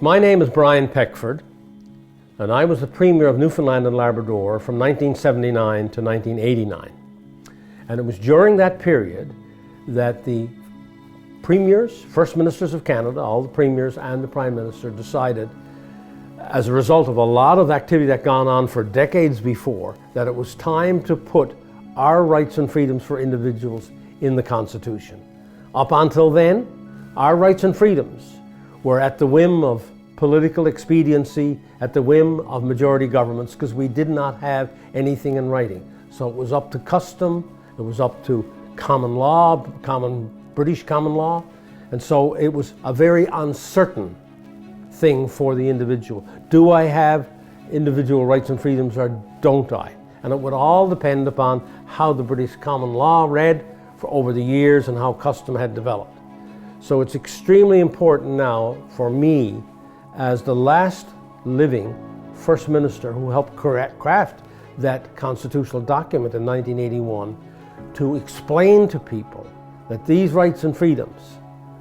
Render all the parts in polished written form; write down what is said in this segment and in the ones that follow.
My name is Brian Peckford, and I was the Premier of Newfoundland and Labrador from 1979 to 1989. And it was during that period that the Premiers, First Ministers of Canada, all the Premiers and the Prime Minister decided, as a result of a lot of activity that had gone on for decades before, that it was time to put our rights and freedoms for individuals in the Constitution. Up until then, our rights and freedoms were at the whim of political expediency, at the whim of majority governments, because we did not have anything in writing. So it was up to custom, it was up to common law, British common law, and so it was a very uncertain thing for the individual. Do I have individual rights and freedoms or don't I? And it would all depend upon how the British common law read for over the years and how custom had developed. So it's extremely important now for me, as the last living First Minister who helped craft that constitutional document in 1981, to explain to people that these rights and freedoms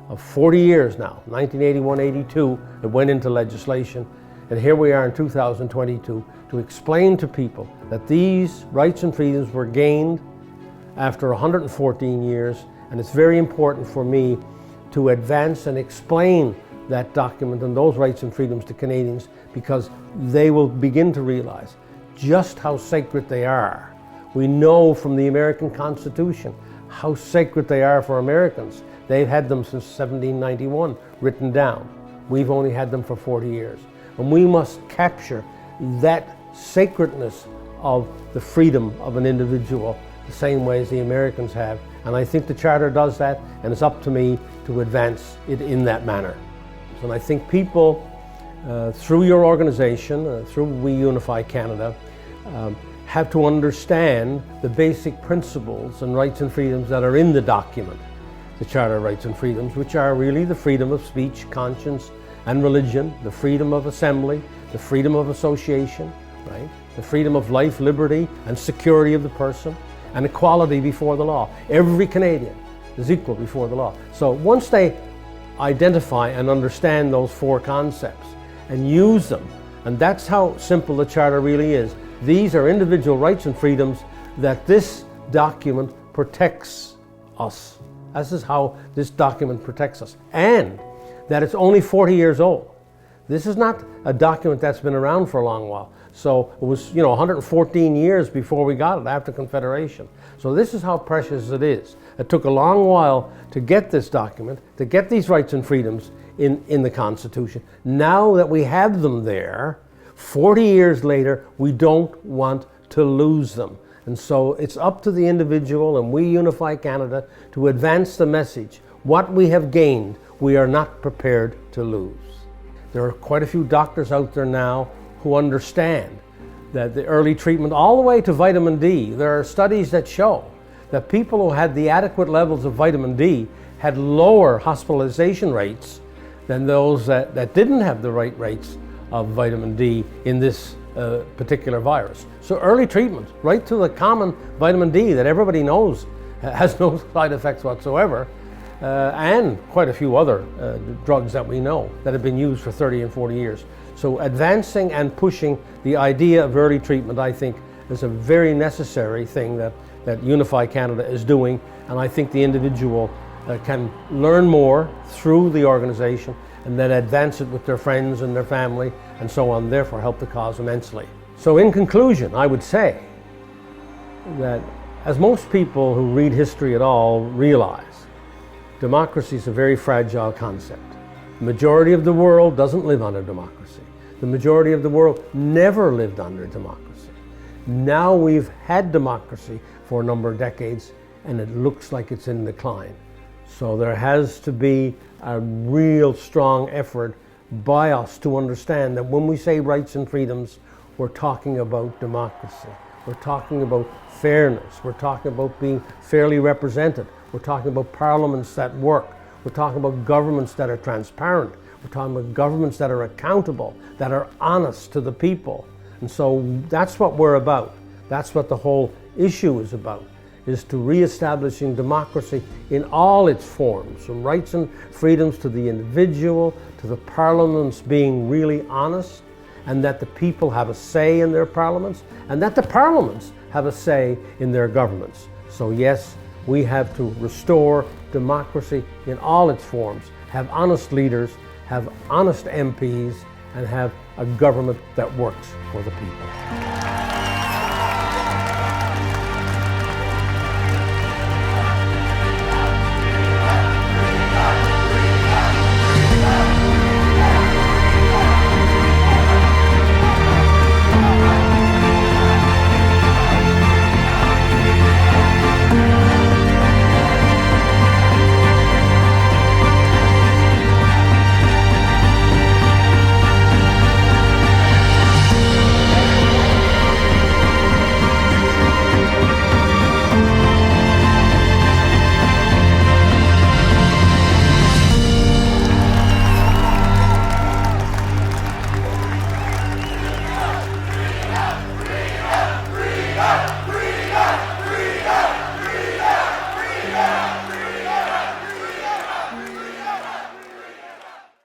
of 40 years now, 1981-82, it went into legislation, and here we are in 2022, to explain to people that these rights and freedoms were gained after 114 years, and it's very important for me to advance and explain that document and those rights and freedoms to Canadians, because they will begin to realize just how sacred they are. We know from the American Constitution how sacred they are for Americans. They've had them since 1791 written down. We've only had them for 40 years. And we must capture that sacredness of the freedom of an individual the same way as the Americans have. And I think the Charter does that, and it's up to me to advance it in that manner. And I think people, through your organization, through We Unify Canada, have to understand the basic principles and rights and freedoms that are in the document, the Charter of Rights and Freedoms, which are really the freedom of speech, conscience, and religion, the freedom of assembly, the freedom of association, right? The freedom of life, liberty, and security of the person, and equality before the law. Every Canadian is equal before the law. So once they identify and understand those four concepts and use them, and that's how simple the Charter really is. These are individual rights and freedoms that this document protects us. This is how this document protects us. And that it's only 40 years old. This is not a document that's been around for a long while. So it was, 114 years before we got it after Confederation. So this is how precious it is. It took a long while to get this document, to get these rights and freedoms in the Constitution. Now that we have them there, 40 years later, we don't want to lose them. And so it's up to the individual and We Unify Canada to advance the message. What we have gained, we are not prepared to lose. There are quite a few doctors out there now who understand that the early treatment, all the way to vitamin D, there are studies that show that people who had the adequate levels of vitamin D had lower hospitalization rates than those that didn't have the right rates of vitamin D in this particular virus. So early treatment, right to the common vitamin D that everybody knows has no side effects whatsoever, and quite a few other drugs that we know that have been used for 30 and 40 years. So advancing and pushing the idea of early treatment, I think, is a very necessary thing that Unify Canada is doing, and I think the individual can learn more through the organization and then advance it with their friends and their family and so on, therefore help the cause immensely. So in conclusion, I would say that, as most people who read history at all realize, democracy is a very fragile concept. The majority of the world doesn't live under democracy. The majority of the world never lived under democracy. Now we've had democracy for a number of decades, and it looks like it's in decline. So there has to be a real strong effort by us to understand that when we say rights and freedoms, we're talking about democracy. We're talking about fairness. We're talking about being fairly represented. We're talking about parliaments that work. We're talking about governments that are transparent. We're talking about governments that are accountable, that are honest to the people. And so that's what we're about. That's what the whole issue is about. is to re-establishing democracy in all its forms, from rights and freedoms to the individual, to the parliaments being really honest, and that the people have a say in their parliaments, and that the parliaments have a say in their governments. So yes, we have to restore democracy in all its forms, have honest leaders, have honest MPs, and have a government that works for the people.